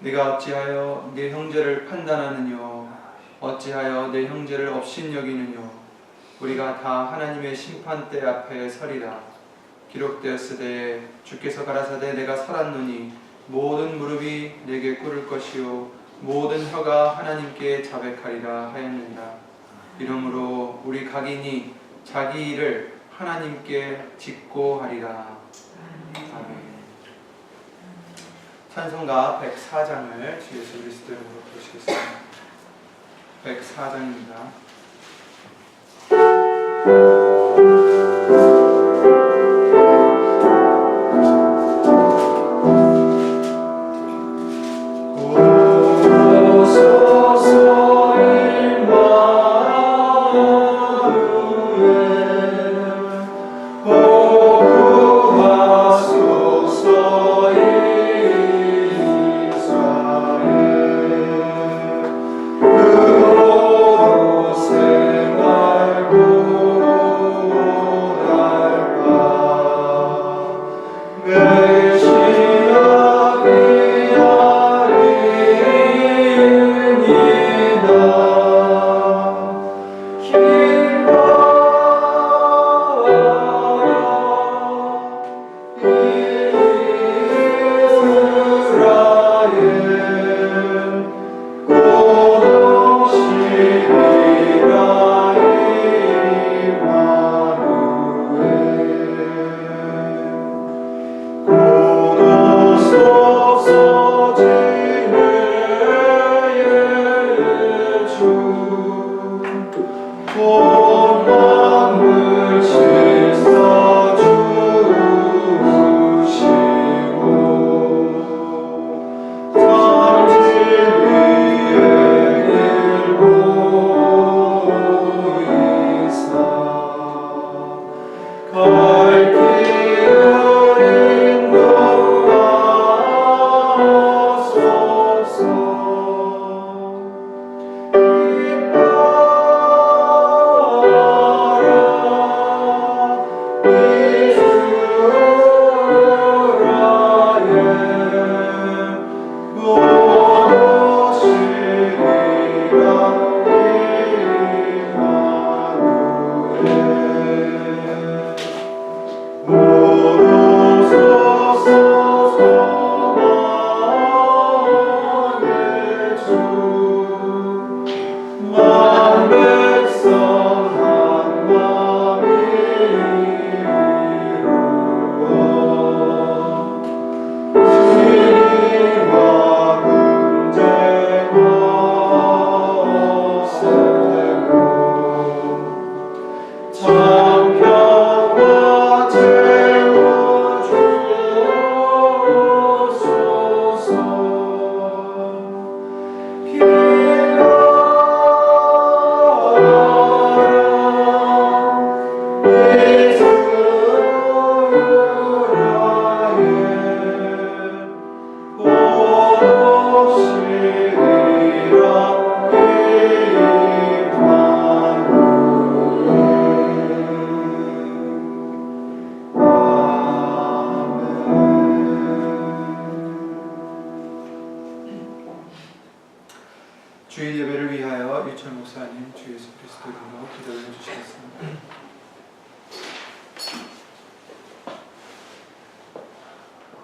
네가 어찌하여 네 형제를 판단하느뇨? 어찌하여 내 형제를 업신여기느뇨? 우리가 다 하나님의 심판대 앞에 서리라. 기록되었으되 주께서 가라사대 내가 살았노니 모든 무릎이 내게 꿇을 것이요 모든 혀가 하나님께 자백하리라 하였느니라. 이러므로 우리 각인이 자기 일을 하나님께 짓고 하리라. 아멘. 찬송가 104장을 주 예수 그리스도 이름으로 부르시겠습니다. 104장입니다. 주일 예배를 위하여 유철 목사님 주 예수 그리스도 이름으로 기도해 주시겠습니다.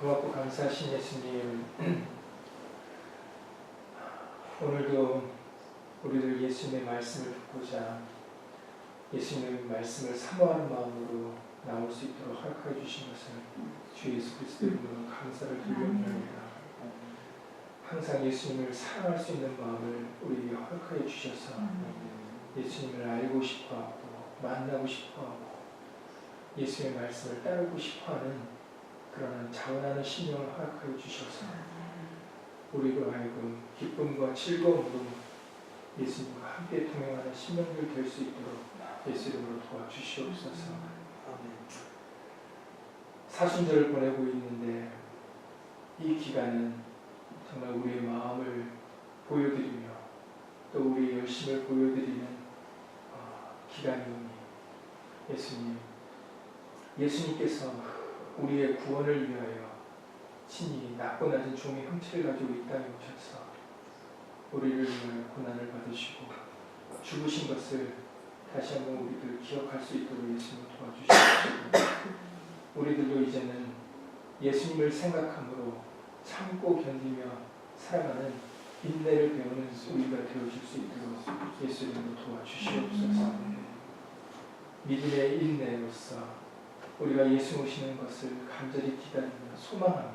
고맙고 감사하신 예수님, 오늘도 우리들 예수님의 말씀을 듣고자 예수님의 말씀을 사모하는 마음으로 나올 수 있도록 허락해 주신 것을 주 예수 그리스도 이름으로 감사를 드리옵나이다. 항상 예수님을 사랑할 수 있는 마음을 우리에게 허락하여 주셔서 예수님을 알고 싶어하고 만나고 싶어하고 예수님의 말씀을 따르고 싶어하는 그러한 자원하는 심령을 허락하여 주셔서 우리로 하여금 기쁨과 즐거움으로 예수님과 함께 동행하는 심령들 될 수 있도록 예수 이름으로 도와주시옵소서. 사순절을 보내고 있는데 이 기간은 정말 우리의 마음을 보여드리며 또 우리의 열심을 보여드리는 기간이오니 예수님께서 우리의 구원을 위하여 친히 낮고 낮은 종의 형체를 가지고 이 땅에 오셔서 우리를 위하여 고난을 받으시고 죽으신 것을 다시 한번 우리들 기억할 수 있도록 예수님 도와주시옵시고 우리들도 이제는 예수님을 생각함으로 참고 견디며 살아가는 인내를 배우는 우리가 되어줄 수 있도록 예수님으로 도와주시옵소서. 믿음의 인내로서 우리가 예수 오시는 것을 간절히 기다리며 소망하며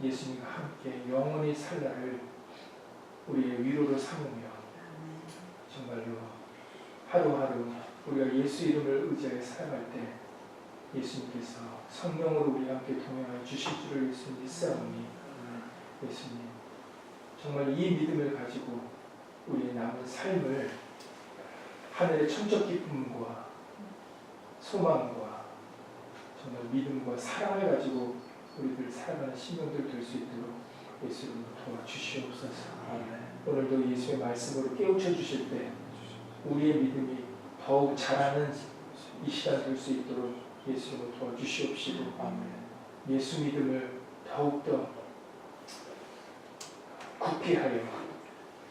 예수님과 함께 영원히 살 날을 우리의 위로로 삼으며 정말로 하루하루 우리가 예수 이름을 의지하여 살아갈 때 예수님께서 성령으로 우리와 함께 동행하여 주실 줄을 예수님 믿사오니 예수님 정말 이 믿음을 가지고 우리의 남은 삶을 하늘의 천적 기쁨과 소망과 정말 믿음과 사랑을 가지고 우리들 살아가는 신령들 될 수 있도록 예수님으로 도와주시옵소서. 오늘도 예수의 말씀으로 깨우쳐 주실 때 우리의 믿음이 더욱 자라는 이 시간 될 수 있도록 예수님으로 도와주시옵시고 예수 믿음을 더욱더 굳게 하여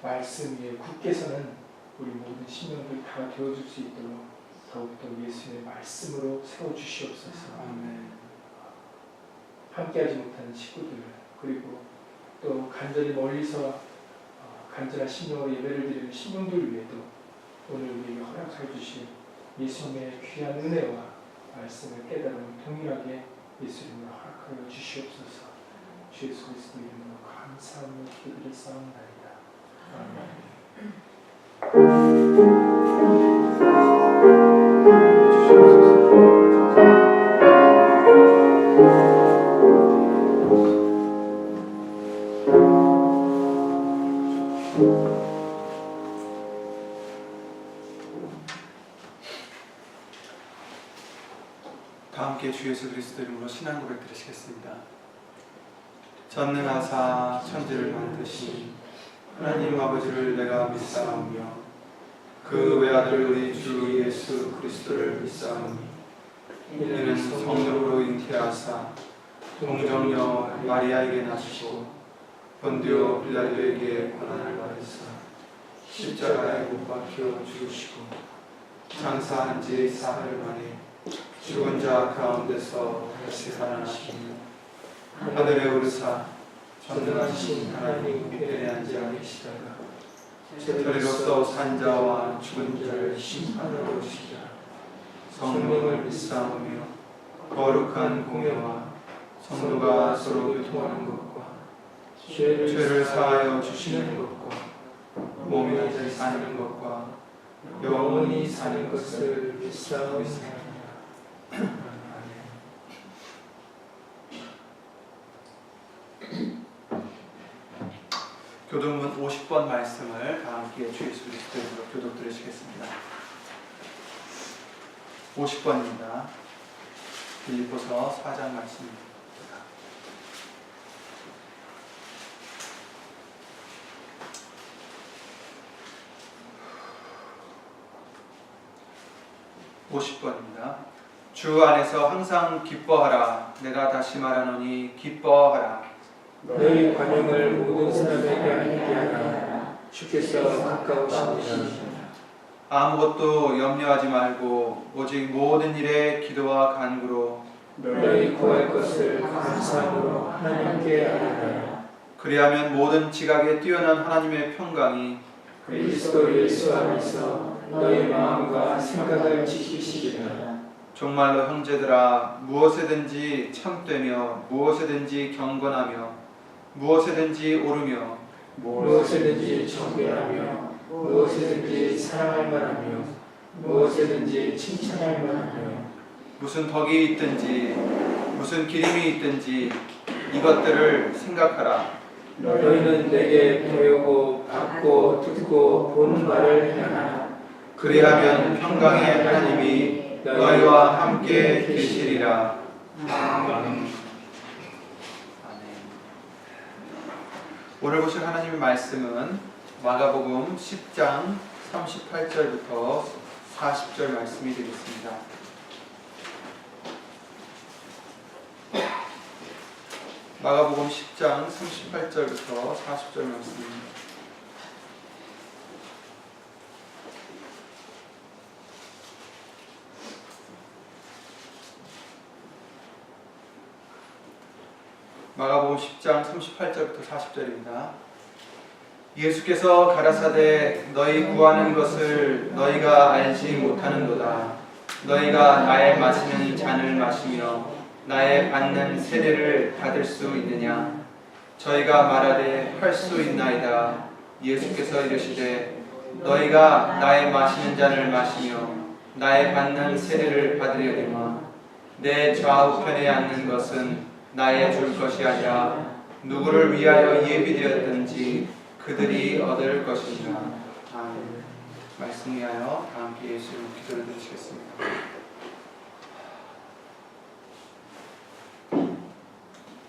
말씀 위에 굳게 서는 우리 모든 신령들 다 되어줄 수 있도록 더욱더 예수님의 말씀으로 세워주시옵소서. 함께하지 못하는 친구들 그리고 또 간절히 멀리서 간절한 심령으로 예배를 드리는 신령들 위에도 오늘 우리에게 허락해 주신 예수님의 귀한 은혜와 말씀을 깨달음을 동일하게 예수님으로 허락하여 주시옵소서. 주 예수 그리스도 이름으로 감사하며 기도드리사옵나이다. 다 함께 주 예수 그리스도 이름으로 신앙 고백 드리시겠습니다. 전능하사 천지를 만드신 하나님 아버지를 내가 믿사오며 그 외아들 우리 주 예수 그리스도를 믿사오니 이는 성령으로 잉태하사 동정녀 마리아에게 나시고 본디오 빌라도에게 고난을 받으사 십자가에 못 박혀 죽으시고 장사한 지 사흘 만에 죽은 자 가운데서 다시 살아나시며 하늘에 오르사 전능하신 하나님 우편에 앉아 계시다가 저리로서 산 자와 죽은 자를 심판하러 오시리라. 성령을 믿사오며 거룩한 공회와 성도가 서로 교통하는 것과 죄를 사하여 주시는 것과 몸이 사는 것과 영원히 사는 것을 믿사오니 교동문 50번 말씀을 다 함께 주 예수 그리스도 이름으로 교독 들으시겠습니다. 50번입니다. 빌립보서 4장 말씀입니다. 50번입니다. 주 안에서 항상 기뻐하라. 내가 다시 말하노니 기뻐하라. 너희 관용을 모든 사람에게 알게 하라. 주께서 가까우시니라. 아무것도 염려하지 말고 오직 모든 일에 기도와 간구로 너희 구할 것을 감사함으로 하나님께 아뢰라. 그리하면 모든 지각에 뛰어난 하나님의 평강이 그리스도 예수 안에서 너희 마음과 생각을 지키시리라. 정말로 형제들아 무엇에든지 참되며 무엇에든지 경건하며 무엇에든지 오르며 무엇에든지 정죄하며 무엇에든지 사랑할 만하며 무엇에든지 칭찬할 만하며 무슨 덕이 있든지 무슨 기림이 있든지 이것들을 생각하라. 너희는 내게 배우고 받고 듣고 보는 바를 행하라. 그리하면 평강의 하나님이 너희와 함께 계시리라. 아멘. 오늘 보실 하나님의 말씀은 마가복음 10장 38절부터 40절 말씀이 되겠습니다. 마가복음 10장 38절부터 40절 말씀입니다. 마가복음 10장 38절부터 40절입니다. 예수께서 가라사대 너희 구하는 것을 너희가 알지 못하는도다. 너희가 나의 마시는 잔을 마시며 나의 받는 세례를 받을 수 있느냐? 저희가 말하되 할 수 있나이다. 예수께서 이르시되 너희가 나의 마시는 잔을 마시며 나의 받는 세례를 받으려니와 내 좌우편에 앉는 것은 나의 줄 것이 아니라 누구를 위하여 예비되었든지 그들이 얻을 것이니라. 아멘. 말씀 위하여 다 함께 예수 이름으로 기도를 드리시겠습니다.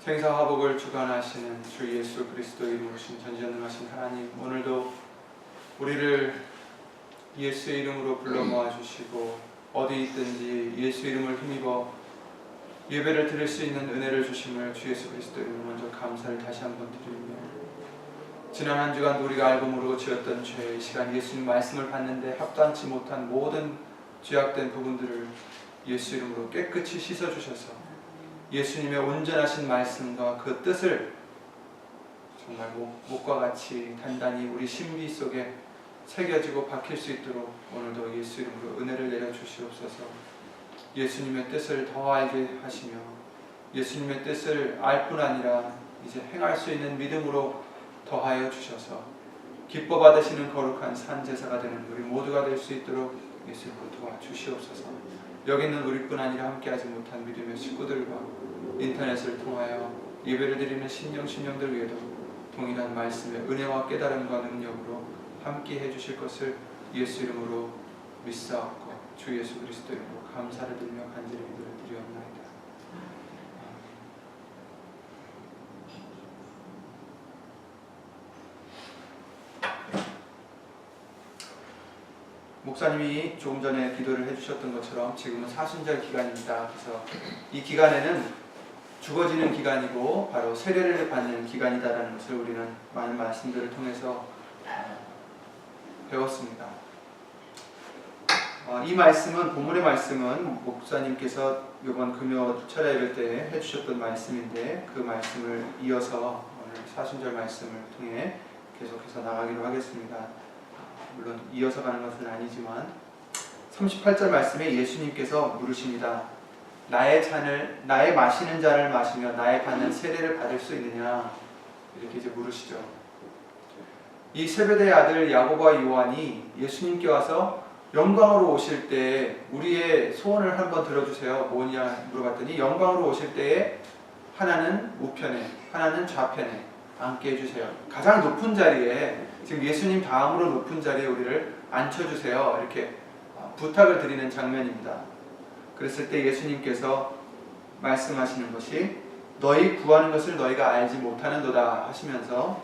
생사화복을 주관하시는 주 예수 그리스도 이름으로 신 전지전능하신 하나님, 오늘도 우리를 예수 이름으로 불러 모아주시고 어디 있든지 예수 이름을 힘입어 예배를 드릴 수 있는 은혜를 주심을 주 예수 그리스도 이름으로 먼저 감사를 다시 한번 드리며, 지난 한 주간 우리가 알고 모르고 지었던 죄, 이 시간 예수님 말씀을 받는데 합당치 못한 모든 죄악된 부분들을 예수 이름으로 깨끗이 씻어주셔서 예수님의 온전하신 말씀과 그 뜻을 정말 목과 같이 단단히 우리 심리 속에 새겨지고 박힐 수 있도록 오늘도 예수 이름으로 은혜를 내려주시옵소서. 예수님의 뜻을 더 알게 하시며 예수님의 뜻을 알 뿐 아니라 이제 행할 수 있는 믿음으로 더하여 주셔서 기뻐 받으시는 거룩한 산제사가 되는 우리 모두가 될 수 있도록 예수 이름으로 도와주시옵소서. 여기 있는 우리뿐 아니라 함께하지 못한 믿음의 식구들과 인터넷을 통하여 예배를 드리는 신령들 위에도 동일한 말씀의 은혜와 깨달음과 능력으로 함께 해주실 것을 예수 이름으로 믿사옵고 주 예수 그리스도 이름으로 감사를 드리며 간절히 기도를 드리옵나이다. 목사님이 조금 전에 기도를 해주셨던 것처럼 지금은 사순절 기간입니다. 그래서 이 기간에는 죽어지는 기간이고 바로 세례를 받는 기간이다라는 것을 우리는 많은 말씀들을 통해서 배웠습니다. 이 말씀은, 본문의 말씀은 목사님께서 이번 금요 철야 예배 때 해주셨던 말씀인데 그 말씀을 이어서 오늘 사순절 말씀을 통해 계속해서 나가기로 하겠습니다. 물론 이어서 가는 것은 아니지만 38절 말씀에 예수님께서 물으십니다. 나의 마시는 잔을 마시며 나의 받는 세례를 받을 수 있느냐? 이렇게 이제 물으시죠. 이 세베대의 아들 야고보와 요한이 예수님께 와서 영광으로 오실 때 우리의 소원을 한번 들어주세요. 뭐냐 물어봤더니 영광으로 오실 때에 하나는 우편에 하나는 좌편에 앉게 해주세요. 가장 높은 자리에, 지금 예수님 다음으로 높은 자리에 우리를 앉혀주세요. 이렇게 부탁을 드리는 장면입니다. 그랬을 때 예수님께서 말씀하시는 것이 너희 구하는 것을 너희가 알지 못하는도다 하시면서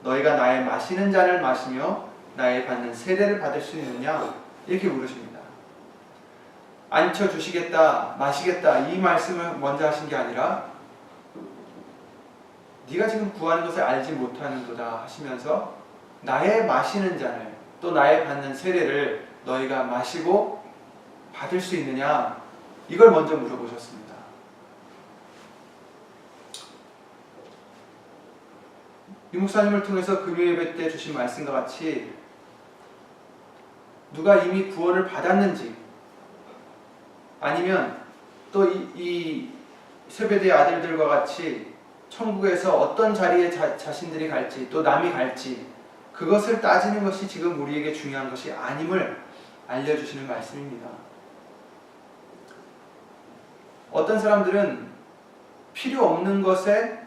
너희가 나의 마시는 잔을 마시며 나의 받는 세례를 받을 수 있느냐? 이렇게 물으십니다. 앉혀주시겠다, 마시겠다 이 말씀을 먼저 하신 게 아니라 네가 지금 구하는 것을 알지 못하는도다 하시면서 나의 마시는 잔을 또 나의 받는 세례를 너희가 마시고 받을 수 있느냐? 이걸 먼저 물어보셨습니다. 이 목사님을 통해서 금요예배 때 주신 말씀과 같이 누가 이미 구원을 받았는지 아니면 또 이 세베대의 아들들과 같이 천국에서 어떤 자리에 자신들이 갈지 또 남이 갈지 그것을 따지는 것이 지금 우리에게 중요한 것이 아님을 알려주시는 말씀입니다. 어떤 사람들은 필요 없는 것에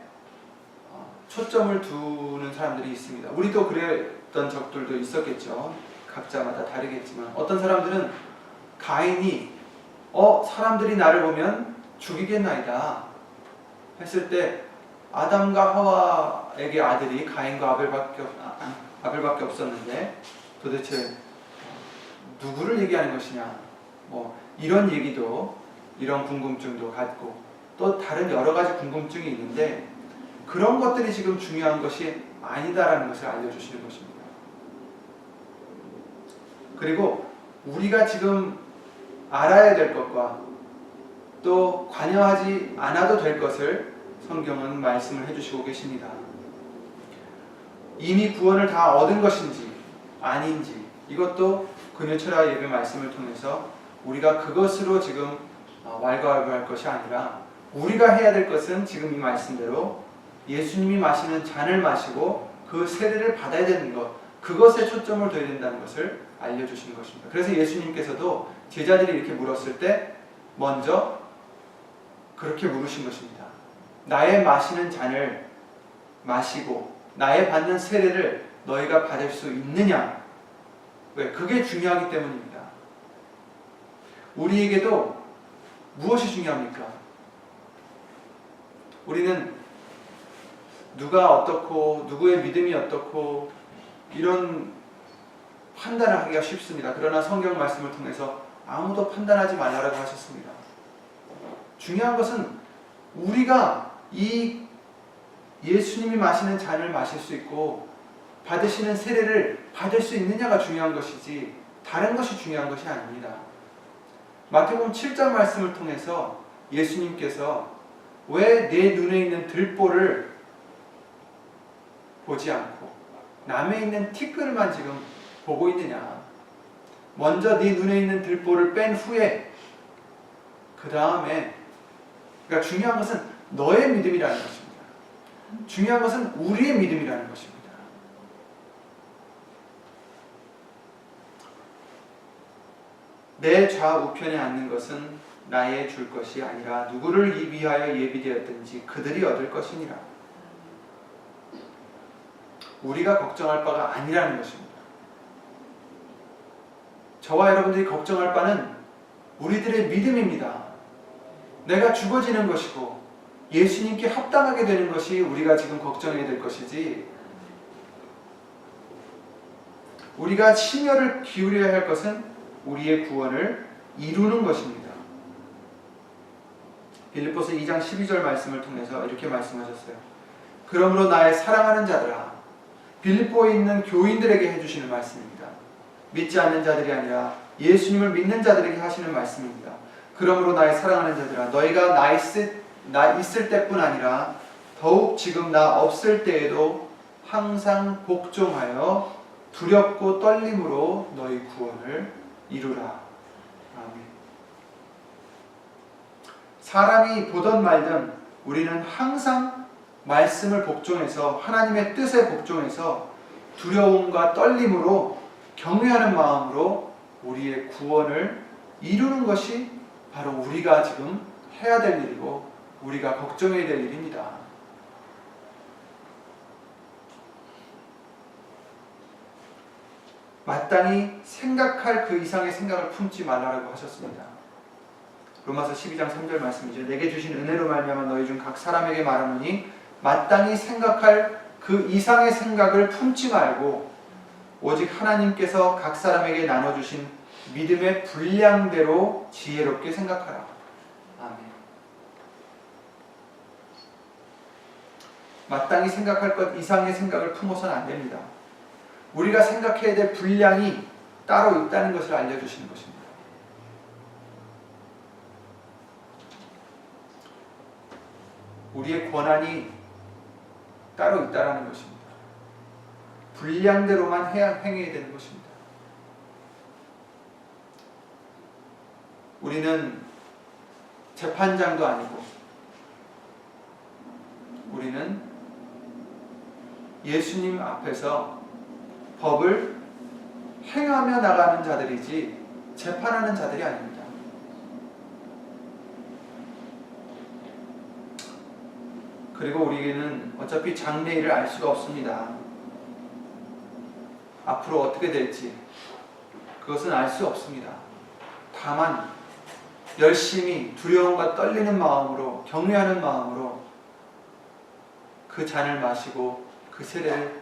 초점을 두는 사람들이 있습니다. 우리도 그랬던 적들도 있었겠죠. 각자마다 다르겠지만 어떤 사람들은 가인이 사람들이 나를 보면 죽이겠나이다 했을 때 아담과 하와에게 아들이 가인과 아벨밖에 없었는데 도대체 누구를 얘기하는 것이냐, 이런 얘기도, 이런 궁금증도 갖고 또 다른 여러 가지 궁금증이 있는데 그런 것들이 지금 중요한 것이 아니다라는 것을 알려주시는 것입니다. 그리고 우리가 지금 알아야 될 것과 또 관여하지 않아도 될 것을 성경은 말씀을 해주시고 계십니다. 이미 구원을 다 얻은 것인지 아닌지 이것도 금요철야 예배 말씀을 통해서 우리가 그것으로 지금 왈가왈부할 것이 아니라 우리가 해야 될 것은 지금 이 말씀대로 예수님이 마시는 잔을 마시고 그 세례를 받아야 되는 것, 그것에 초점을 둬야 된다는 것을 알려주시는 것입니다. 그래서 예수님께서도 제자들이 이렇게 물었을 때 먼저 그렇게 물으신 것입니다. 나의 마시는 잔을 마시고 나의 받는 세례를 너희가 받을 수 있느냐? 왜? 그게 중요하기 때문입니다. 우리에게도 무엇이 중요합니까? 우리는 누가 어떻고 누구의 믿음이 어떻고 이런 판단을 하기가 쉽습니다. 그러나 성경 말씀을 통해서 아무도 판단하지 말라고 하셨습니다. 중요한 것은 우리가 이 예수님이 마시는 잔을 마실 수 있고 받으시는 세례를 받을 수 있느냐가 중요한 것이지 다른 것이 중요한 것이 아닙니다. 마태복음 7장 말씀을 통해서 예수님께서 왜 내 눈에 있는 들보를 보지 않고 남에 있는 티끌만 지금 보고 있느냐. 먼저 네 눈에 있는 들보를 뺀 후에 그 다음에 그러니까 중요한 것은 너의 믿음이라는 것입니다. 중요한 것은 우리의 믿음이라는 것입니다. 내 좌우편에 앉는 것은 나의 줄 것이 아니라 누구를 위하여 예비되었든지 그들이 얻을 것이니라. 우리가 걱정할 바가 아니라는 것입니다. 저와 여러분들이 걱정할 바는 우리들의 믿음입니다. 내가 죽어지는 것이고 예수님께 합당하게 되는 것이 우리가 지금 걱정해야 될 것이지, 우리가 심혈을 기울여야 할 것은 우리의 구원을 이루는 것입니다. 빌립보서 2장 12절 말씀을 통해서 이렇게 말씀하셨어요. 그러므로 나의 사랑하는 자들아, 빌립보에 있는 교인들에게 해주시는 말씀입니다. 믿지 않는 자들이 아니라 예수님을 믿는 자들에게 하시는 말씀입니다. 그러므로 나의 사랑하는 자들아, 너희가 나 있을 때뿐 아니라 더욱 지금 나 없을 때에도 항상 복종하여 두렵고 떨림으로 너희 구원을 이루라. 아멘. 사람이 보던 말든 우리는 항상 말씀을 복종해서 하나님의 뜻에 복종해서 두려움과 떨림으로 경외하는 마음으로 우리의 구원을 이루는 것이 바로 우리가 지금 해야 될 일이고 우리가 걱정해야 될 일입니다. 마땅히 생각할 그 이상의 생각을 품지 말라고 하셨습니다. 로마서 12장 3절 말씀이죠. 내게 주신 은혜로 말미암아 너희 중 각 사람에게 말하노니 마땅히 생각할 그 이상의 생각을 품지 말고 오직 하나님께서 각 사람에게 나눠주신 믿음의 분량대로 지혜롭게 생각하라. 아멘. 마땅히 생각할 것 이상의 생각을 품어서는 안 됩니다. 우리가 생각해야 될 분량이 따로 있다는 것을 알려주시는 것입니다. 우리의 권한이 따로 있다는 것입니다. 분량대로만 행해야 되는 것입니다. 우리는 재판장도 아니고 우리는 예수님 앞에서 법을 행하며 나가는 자들이지 재판하는 자들이 아닙니다. 그리고 우리에게는 어차피 장래일을 알 수가 없습니다. 앞으로 어떻게 될지 그것은 알 수 없습니다. 다만 열심히 두려움과 떨리는 마음으로 경외하는 마음으로 그 잔을 마시고 그 세례를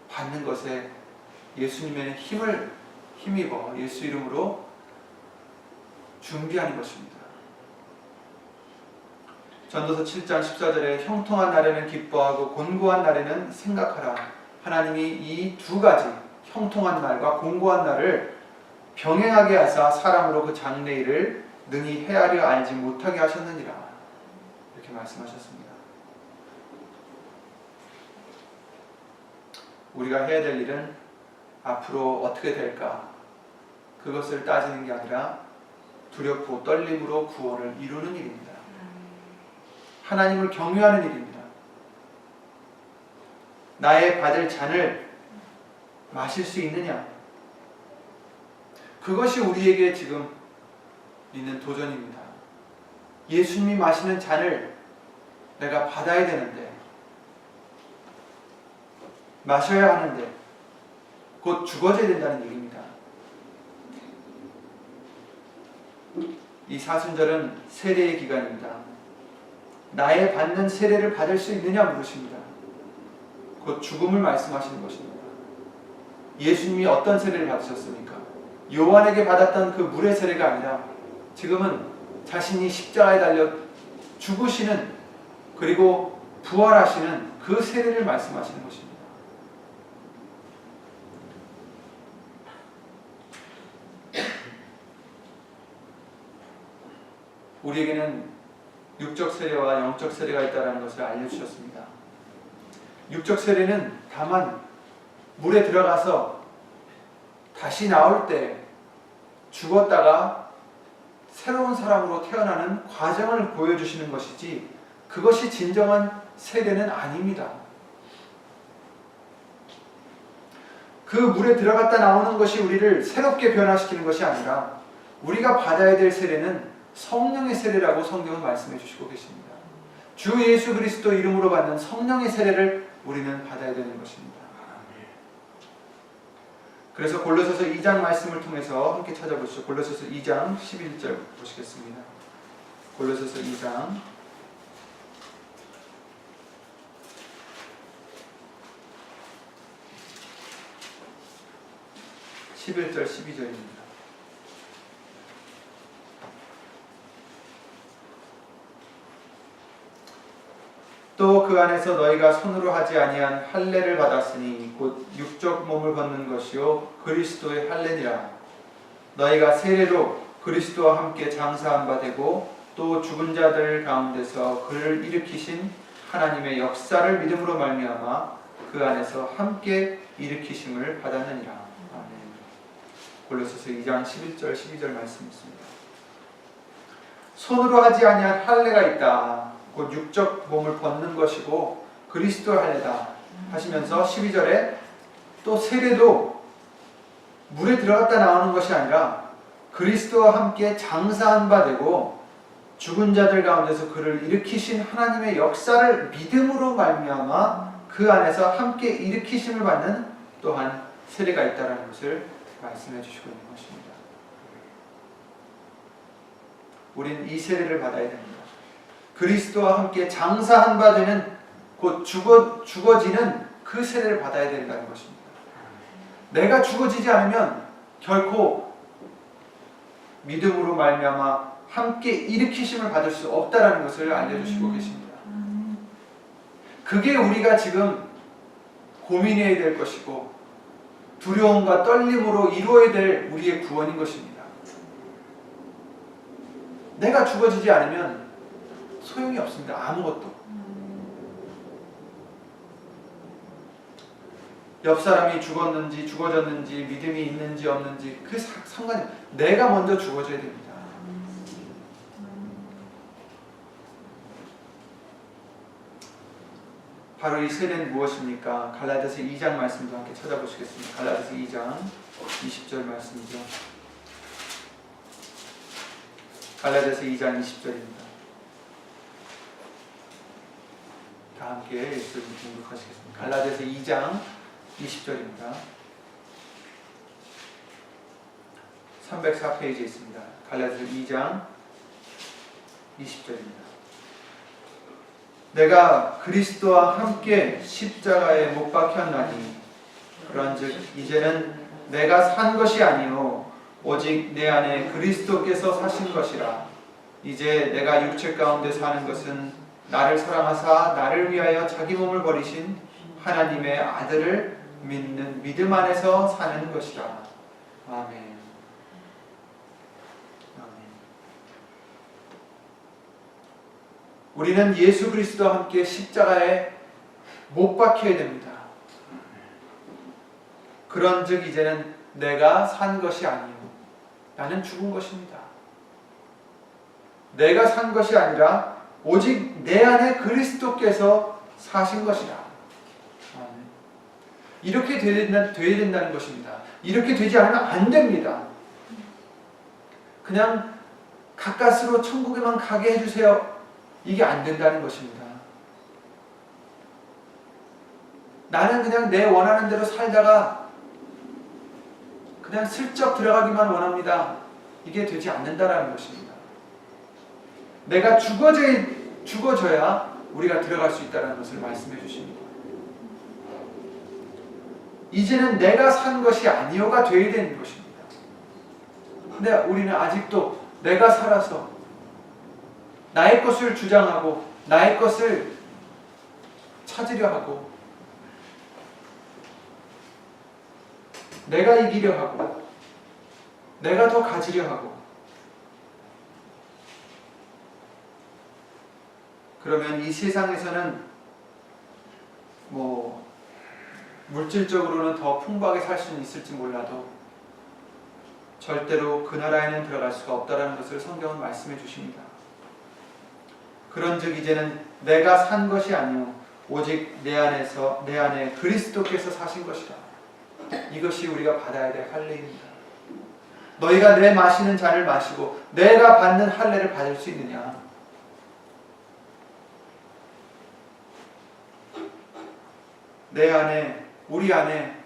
받는 것에 예수님의 힘을 힘입어 예수 이름으로 준비하는 것입니다. 전도서 7장 14절에 형통한 날에는 기뻐하고 곤고한 날에는 생각하라. 하나님이 이 두 가지 형통한 날과 곤고한 날을 병행하게 하사 사람으로 그 장래일을 능히 헤아려 알지 못하게 하셨느니라. 이렇게 말씀하셨습니다. 우리가 해야 될 일은 앞으로 어떻게 될까? 그것을 따지는 게 아니라 두렵고 떨림으로 구원을 이루는 일입니다. 하나님을 경외하는 일입니다. 나의 받을 잔을 마실 수 있느냐? 그것이 우리에게 지금 있는 도전입니다. 예수님이 마시는 잔을 내가 받아야 되는데, 마셔야 하는데, 곧 죽어져야 된다는 얘기입니다. 이 사순절은 세례의 기간입니다. 나의 받는 세례를 받을 수 있느냐 물으십니다. 곧 죽음을 말씀하시는 것입니다. 예수님이 어떤 세례를 받으셨습니까? 요한에게 받았던 그 물의 세례가 아니라 지금은 자신이 십자가에 달려 죽으시는, 그리고 부활하시는 그 세례를 말씀하시는 것입니다. 우리에게는 육적 세례와 영적 세례가 있다는 것을 알려주셨습니다. 육적 세례는 다만 물에 들어가서 다시 나올 때 죽었다가 새로운 사람으로 태어나는 과정을 보여주시는 것이지, 그것이 진정한 세례는 아닙니다. 그 물에 들어갔다 나오는 것이 우리를 새롭게 변화시키는 것이 아니라, 우리가 받아야 될 세례는 성령의 세례라고 성경은 말씀해 주시고 계십니다. 주 예수 그리스도 이름으로 받는 성령의 세례를 우리는 받아야 되는 것입니다. 그래서 골로새서 2장 말씀을 통해서 함께 찾아보시죠. 골로새서 2장 11절 보시겠습니다. 골로새서 2장 11절 12절입니다. 또 그 안에서 너희가 손으로 하지 아니한 할례를 받았으니 곧 육적 몸을 벗는 것이요 그리스도의 할례니라. 너희가 세례로 그리스도와 함께 장사한 바 되고 또 죽은 자들 가운데서 그를 일으키신 하나님의 역사를 믿음으로 말미암아 그 안에서 함께 일으키심을 받았느니라. 아멘. 골로새서 2장 11절 12절 말씀 있습니다. 손으로 하지 아니한 할례가 있다. 곧 육적 몸을 벗는 것이고 그리스도의 할례다 하시면서 12절에 또 세례도 물에 들어갔다 나오는 것이 아니라 그리스도와 함께 장사한 바 되고 죽은 자들 가운데서 그를 일으키신 하나님의 역사를 믿음으로 말미암아 그 안에서 함께 일으키심을 받는 또한 세례가 있다는 것을 말씀해 주시고 있는 것입니다. 우린 이 세례를 받아야 됩니다. 그리스도와 함께 장사한 바 되는, 곧 죽어지는 그 세례를 받아야 된다는 것입니다. 내가 죽어지지 않으면 결코 믿음으로 말미암아 함께 일으키심을 받을 수 없다는 것을 알려주시고 계십니다. 그게 우리가 지금 고민해야 될 것이고 두려움과 떨림으로 이루어야 될 우리의 구원인 것입니다. 내가 죽어지지 않으면 소용이 없습니다. 아무것도. 옆 사람이 죽었는지 죽어졌는지 믿음이 있는지 없는지 그 상관이, 내가 먼저 죽어져야 됩니다. 바로 이 세례는 무엇입니까? 갈라디아서 2장 말씀도 함께 찾아보시겠습니다. 갈라디아서 2장 20절 말씀이죠. 갈라디아서 2장 20절입니다. 다 함께 예수님 공독하시겠습니다. 갈라디아서 2장 20절입니다. 304페이지에 있습니다. 갈라디아서 2장 20절입니다. 내가 그리스도와 함께 십자가에 못 박혔나니 그런즉 이제는 내가 산 것이 아니요 오직 내 안에 그리스도께서 사신 것이라. 이제 내가 육체 가운데 사는 것은 나를 사랑하사 나를 위하여 자기 몸을 버리신 하나님의 아들을 믿는 믿음 안에서 사는 것이라. 아멘. 아멘. 우리는 예수 그리스도와 함께 십자가에 못 박혀야 됩니다. 그런즉 이제는 내가 산 것이 아니요 나는 죽은 것입니다. 내가 산 것이 아니라 오직 내 안에 그리스도께서 사신 것이라. 이렇게 돼야 된다는 것입니다. 이렇게 되지 않으면 안 됩니다. 그냥 가까스로 천국에만 가게 해주세요. 이게 안 된다는 것입니다. 나는 그냥 내 원하는 대로 살다가 그냥 슬쩍 들어가기만 원합니다. 이게 되지 않는다는 것입니다. 내가 죽어져야 우리가 들어갈 수 있다는 것을 말씀해 주십니다. 이제는 내가 산 것이 아니오가 되어야 되는 것입니다. 근데 우리는 아직도 내가 살아서 나의 것을 주장하고 나의 것을 찾으려 하고 내가 이기려 하고 내가 더 가지려 하고 그러면 이 세상에서는 물질적으로는 더 풍부하게 살 수는 있을지 몰라도 절대로 그 나라에는 들어갈 수가 없다는 것을 성경은 말씀해 주십니다. 그런즉 이제는 내가 산 것이 아니요 오직 내 안에 그리스도께서 사신 것이라. 이것이 우리가 받아야 될 할례입니다. 너희가 내 마시는 잔을 마시고 내가 받는 할례를 받을 수 있느냐? 내 안에, 우리 안에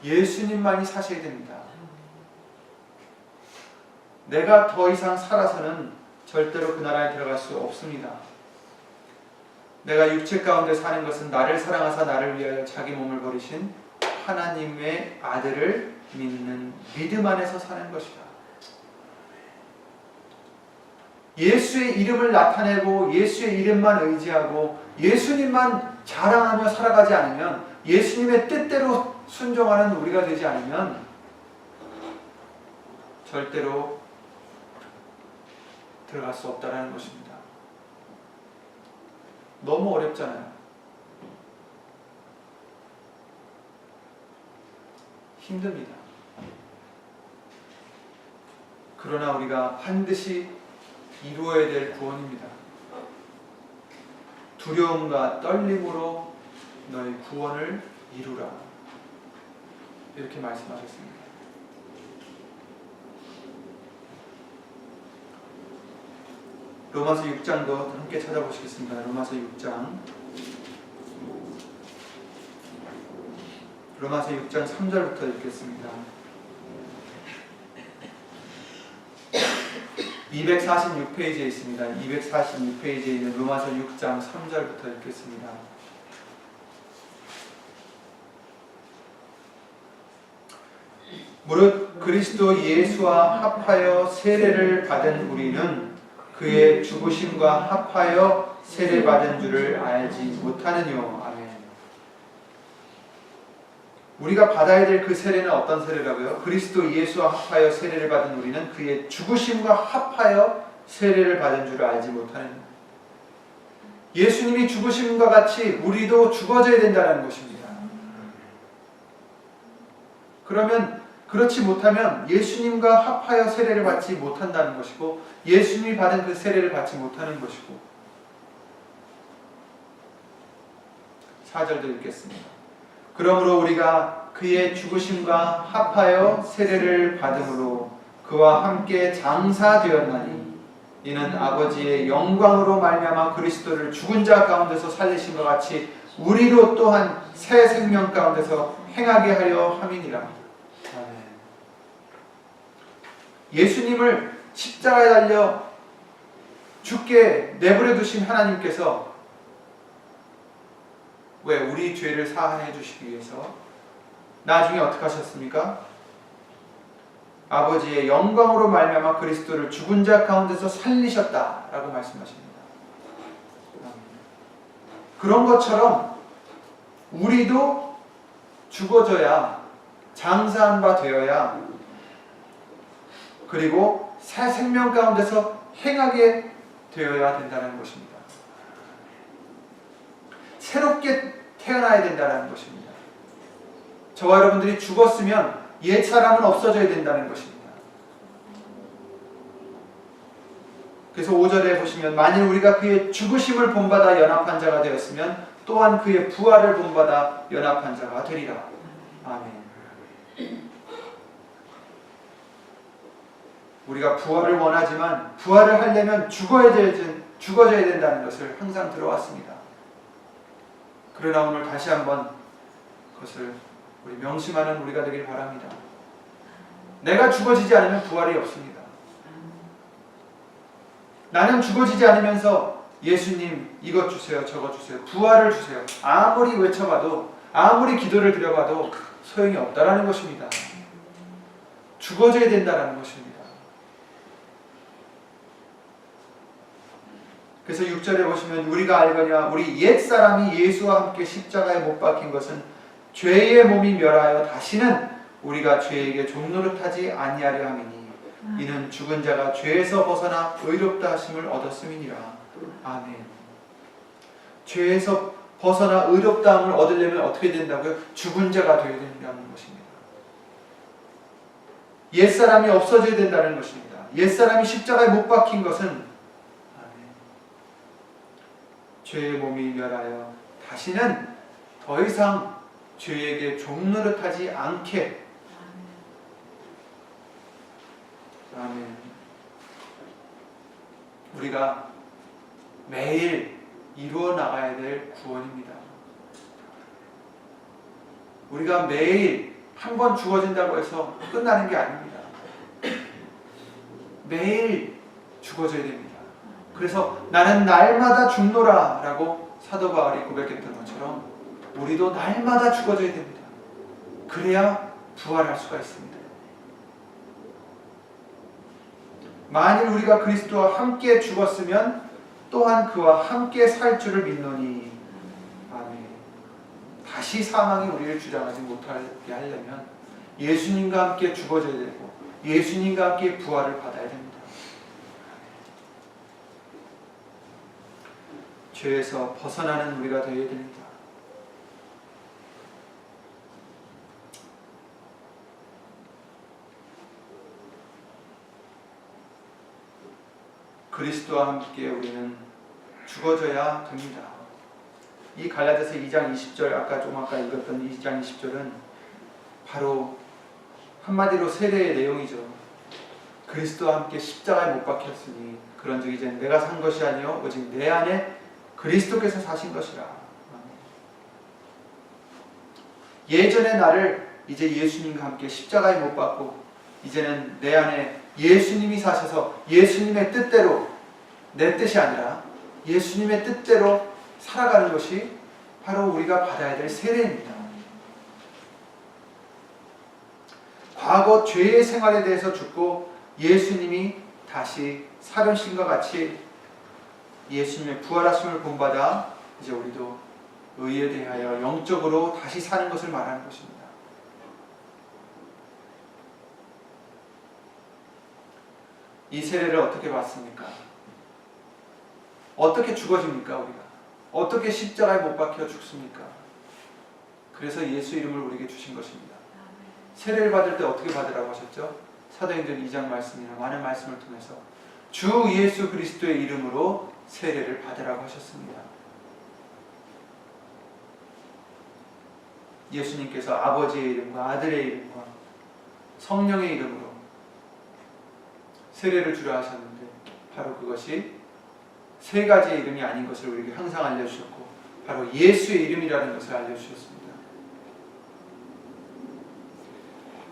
예수님만이 사셔야 됩니다. 내가 더 이상 살아서는 절대로 그 나라에 들어갈 수 없습니다. 내가 육체 가운데 사는 것은 나를 사랑하사 나를 위하여 자기 몸을 버리신 하나님의 아들을 믿는 믿음 안에서 사는 것이다. 예수의 이름을 나타내고 예수의 이름만 의지하고 예수님만 자랑하며 살아가지 않으면, 예수님의 뜻대로 순종하는 우리가 되지 않으면 절대로 들어갈 수 없다는 것입니다. 너무 어렵잖아요. 힘듭니다. 그러나 우리가 반드시 이루어야 될 구원입니다. 두려움과 떨림으로 너희 구원을 이루라. 이렇게 말씀하셨습니다. 로마서 6장도 함께 찾아보시겠습니다. 로마서 6장 3절부터 읽겠습니다. 246페이지에 있습니다. 246페이지에 있는 로마서 6장 3절부터 읽겠습니다. 무릇 그리스도 예수와 합하여 세례를 받은 우리는 그의 죽으심과 합하여 세례받은 줄을 알지 못하느뇨. 아멘. 우리가 받아야 될 그 세례는 어떤 세례라고요? 그리스도 예수와 합하여 세례를 받은 우리는 그의 죽으심과 합하여 세례를 받은 줄을 알지 못하느뇨. 예수님이 죽으심과 같이 우리도 죽어져야 된다는 것입니다. 그러면 그렇지 못하면 예수님과 합하여 세례를 받지 못한다는 것이고, 예수님이 받은 그 세례를 받지 못하는 것이고. 4절도 읽겠습니다. 그러므로 우리가 그의 죽으심과 합하여 세례를 받음으로 그와 함께 장사되었나니, 이는 아버지의 영광으로 말미암아 그리스도를 죽은 자 가운데서 살리신 것 같이 우리로 또한 새 생명 가운데서 행하게 하려 함이니라. 예수님을 십자가에 달려 죽게 내버려 두신 하나님께서 왜? 우리 죄를 사하해 주시기 위해서 나중에 어떻게 하셨습니까? 아버지의 영광으로 말미암아 그리스도를 죽은 자 가운데서 살리셨다라고 말씀하십니다. 그런 것처럼 우리도 죽어져야, 장사한 바 되어야, 그리고 새 생명 가운데서 행하게 되어야 된다는 것입니다. 새롭게 태어나야 된다는 것입니다. 저와 여러분들이 죽었으면 옛 사람은 없어져야 된다는 것입니다. 그래서 5절에 보시면 만일 우리가 그의 죽으심을 본받아 연합한 자가 되었으면 또한 그의 부활을 본받아 연합한 자가 되리라. 아멘. 우리가 부활을 원하지만 부활을 하려면 죽어져야 된다는 것을 항상 들어왔습니다. 그러나 오늘 다시 한번 그것을 우리 명심하는 우리가 되길 바랍니다. 내가 죽어지지 않으면 부활이 없습니다. 나는 죽어지지 않으면서 예수님 이것 주세요, 저것 주세요, 부활을 주세요, 아무리 외쳐봐도, 아무리 기도를 드려봐도 소용이 없다라는 것입니다. 죽어져야 된다는 것입니다. 그래서 6절에 보시면 우리가 알거냐 우리 옛사람이 예수와 함께 십자가에 못 박힌 것은 죄의 몸이 멸하여 다시는 우리가 죄에게 종노릇하지 아니하려 함이니 이는 죽은 자가 죄에서 벗어나 의롭다 하심을 얻었음이니라. 아멘. 죄에서 벗어나 의롭다 함을 얻으려면 어떻게 된다고요? 죽은 자가 되어야 된다는 것입니다. 옛사람이 없어져야 된다는 것입니다. 옛사람이 십자가에 못 박힌 것은 죄의 몸이 멸하여 다시는 더 이상 죄에게 종노릇하지 않게. 아멘. 우리가 매일 이루어 나가야 될 구원입니다. 우리가 매일 한 번 죽어진다고 해서 끝나는 게 아닙니다. 매일 죽어져야 됩니다. 그래서 나는 날마다 죽노라 라고 사도 바울이 고백했던 것처럼 우리도 날마다 죽어져야 됩니다. 그래야 부활할 수가 있습니다. 만일 우리가 그리스도와 함께 죽었으면 또한 그와 함께 살 줄을 믿노니. 아멘. 다시 사망이 우리를 주장하지 못하게 하려면 예수님과 함께 죽어져야 되고 예수님과 함께 부활을 받아야 됩니다. 죄에서 벗어나는 우리가 되어야 됩니다. 그리스도와 함께 우리는 죽어져야 됩니다. 이 갈라디아서 2장 20절, 아까 읽었던 2장 20절은 바로 한마디로 세례의 내용이죠. 그리스도와 함께 십자가에 못 박혔으니 그런즉 이제 내가 산 것이 아니요 오직 내 안에 그리스도께서 사신 것이라. 예전의 나를 이제 예수님과 함께 십자가에 못 박고 이제는 내 안에 예수님이 사셔서 예수님의 뜻대로, 내 뜻이 아니라 예수님의 뜻대로 살아가는 것이 바로 우리가 받아야 될 세례입니다. 과거 죄의 생활에 대해서 죽고 예수님이 다시 살으신과 같이 예수님의 부활하심을 본받아 이제 우리도 의에 대하여 영적으로 다시 사는 것을 말하는 것입니다. 이 세례를 어떻게 받습니까? 어떻게 죽어집니까? 우리가 어떻게 십자가에 못 박혀 죽습니까? 그래서 예수 이름을 우리에게 주신 것입니다. 세례를 받을 때 어떻게 받으라고 하셨죠? 사도행전 2장 말씀이나 많은 말씀을 통해서 주 예수 그리스도의 이름으로 세례를 받으라고 하셨습니다. 예수님께서 아버지의 이름과 아들의 이름과 성령의 이름으로 세례를 주라 하셨는데 바로 그것이 세 가지의 이름이 아닌 것을 우리에게 항상 알려주셨고 바로 예수의 이름이라는 것을 알려주셨습니다.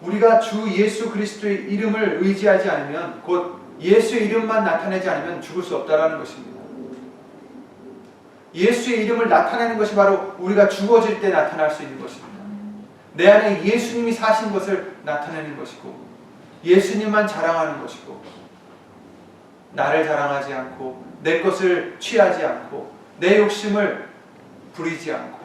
우리가 주 예수 그리스도의 이름을 의지하지 않으면, 곧 예수의 이름만 나타내지 않으면 죽을 수 없다는 것입니다. 예수의 이름을 나타내는 것이 바로 우리가 죽어질 때 나타날 수 있는 것입니다. 내 안에 예수님이 사신 것을 나타내는 것이고 예수님만 자랑하는 것이고 나를 자랑하지 않고 내 것을 취하지 않고 내 욕심을 부리지 않고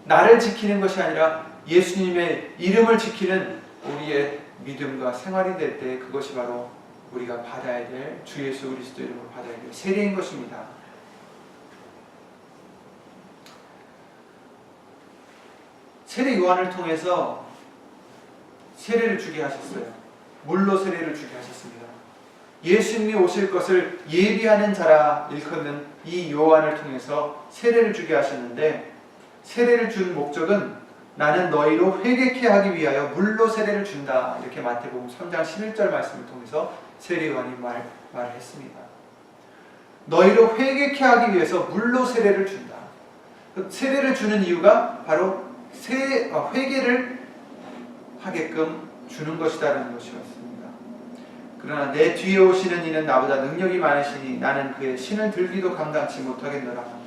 나를 지키는 것이 아니라 예수님의 이름을 지키는 우리의 믿음과 생활이 될 때 그것이 바로 우리가 받아야 될 주 예수 그리스도 이름으로 받아야 될 세례인 것입니다. 세례 요한을 통해서 세례를 주게 하셨어요. 물로 세례를 주게 하셨습니다. 예수님이 오실 것을 예비하는 자라 일컫는 이 요한을 통해서 세례를 주게 하셨는데 세례를 준 목적은 나는 너희로 회개케 하기 위하여 물로 세례를 준다. 이렇게 마태복음 3장 11절 말씀을 통해서 세례 요한이 말을 했습니다. 너희로 회개케 하기 위해서 물로 세례를 준다. 세례를 주는 이유가 바로 회개를 하게끔 주는 것이다라는 것이었습니다. 그러나 내 뒤에 오시는 이는 나보다 능력이 많으시니 나는 그의 신을 들기도 감당치 못하겠노라.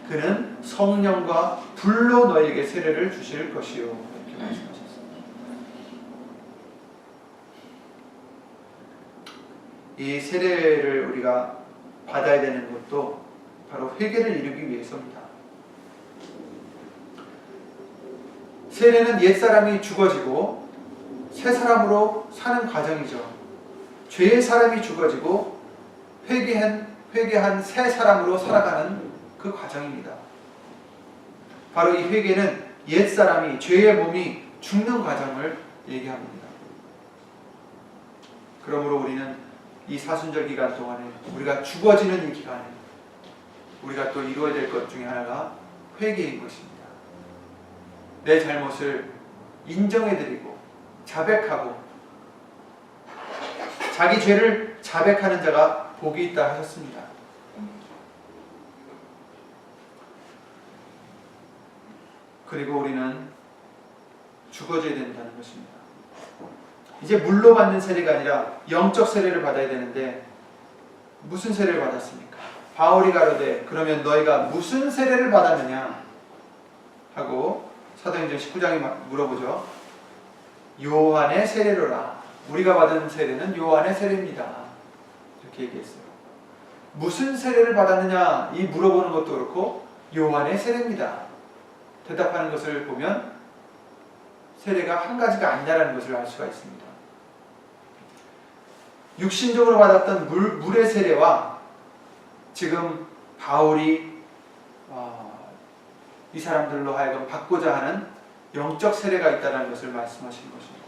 그는 성령과 불로 너에게 세례를 주실 것이요. 이렇게 말씀하셨습니다. 이 세례를 우리가 받아야 되는 것도 바로 회개를 이루기 위해서입니다. 세례는 옛사람이 죽어지고 새 사람으로 사는 과정이죠. 죄의 사람이 죽어지고 회개한 새 사람으로 살아가는 그 과정입니다. 바로 이 회개는 옛사람이 죄의 몸이 죽는 과정을 얘기합니다. 그러므로 우리는 이 사순절 기간 동안에 우리가 죽어지는 이 기간에 우리가 또 이루어야 될 것 중에 하나가 회개인 것입니다. 내 잘못을 인정해드리고 자백하고 자기 죄를 자백하는 자가 복이 있다 하셨습니다. 그리고 우리는 죽어져야 된다는 것입니다. 이제 물로 받는 세례가 아니라 영적 세례를 받아야 되는데 무슨 세례를 받았습니까? 바울이 가로되 그러면 너희가 무슨 세례를 받았느냐 하고 사도행전 19장이 물어보죠. 요한의 세례로라. 우리가 받은 세례는 요한의 세례입니다. 이렇게 얘기했어요. 무슨 세례를 받았느냐 이 물어보는 것도 그렇고 요한의 세례입니다. 대답하는 것을 보면 세례가 한 가지가 아니라는 것을 알 수가 있습니다. 육신적으로 받았던 물의 세례와 지금 바울이 이 사람들로 하여금 받고자 하는 영적 세례가 있다는 것을 말씀하신 것입니다.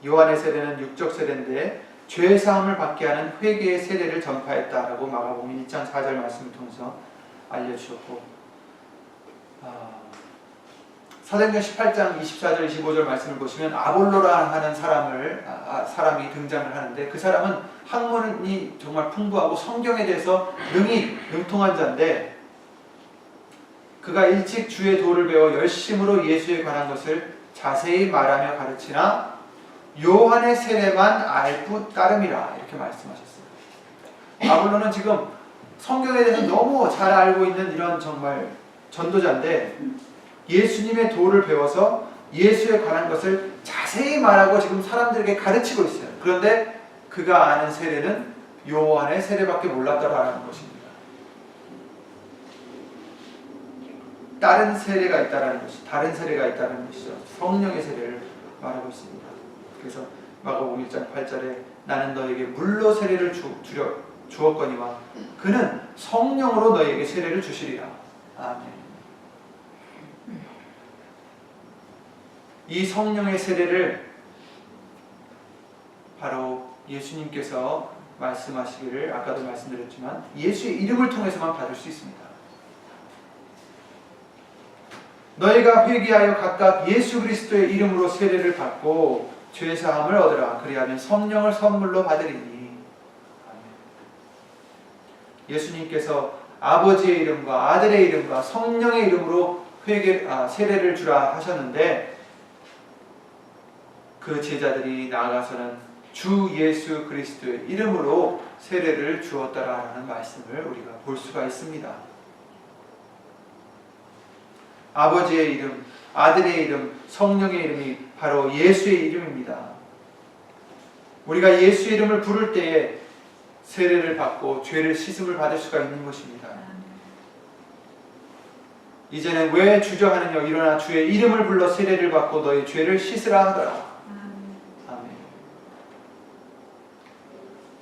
요한의 세례는 육적 세례인데 죄 사함을 받게 하는 회개의 세례를 전파했다라고 마가복음 1장 4절 말씀을 통해서 알려주셨고 사도행전 18장 24절 25절 말씀을 보시면 아볼로라 하는 사람이 등장을 하는데 그 사람은 학문이 정말 풍부하고 성경에 대해서 능통한 자인데 그가 일찍 주의 도를 배워 열심으로 예수에 관한 것을 자세히 말하며 가르치나 요한의 세례만 알고 따름이라 이렇게 말씀하셨어요. 아볼로는 지금 성경에 대해서 너무 잘 알고 있는 이런 정말 전도자인데 예수님의 도를 배워서 예수에 관한 것을 자세히 말하고 지금 사람들에게 가르치고 있어요. 그런데 그가 아는 세례는 요한의 세례밖에 몰랐다라는 것입니다. 다른 세례가 있다는 것이죠. 성령의 세례를 말하고 있습니다. 그래서 마가복음 1장 8절에 나는 너에게 물로 세례를 주었거니와 그는 성령으로 너에게 세례를 주시리라. 아멘. 이 성령의 세례를 바로 예수님께서 말씀하시기를 아까도 말씀드렸지만 예수의 이름을 통해서만 받을 수 있습니다. 너희가 회개하여 각각 예수 그리스도의 이름으로 세례를 받고 죄사함을 얻으라. 그리하면 성령을 선물로 받으리니. 예수님께서 아버지의 이름과 아들의 이름과 성령의 이름으로 세례를 주라 하셨는데 그 제자들이 나아가서는 주 예수 그리스도의 이름으로 세례를 주었다라는 말씀을 우리가 볼 수가 있습니다. 아버지의 이름, 아들의 이름, 성령의 이름이 바로 예수의 이름입니다. 우리가 예수의 이름을 부를 때에 세례를 받고 죄를 씻음을 받을 수가 있는 것입니다. 이제는 왜 주저하느냐 일어나 주의 이름을 불러 세례를 받고 너의 죄를 씻으라 하더라. 아멘.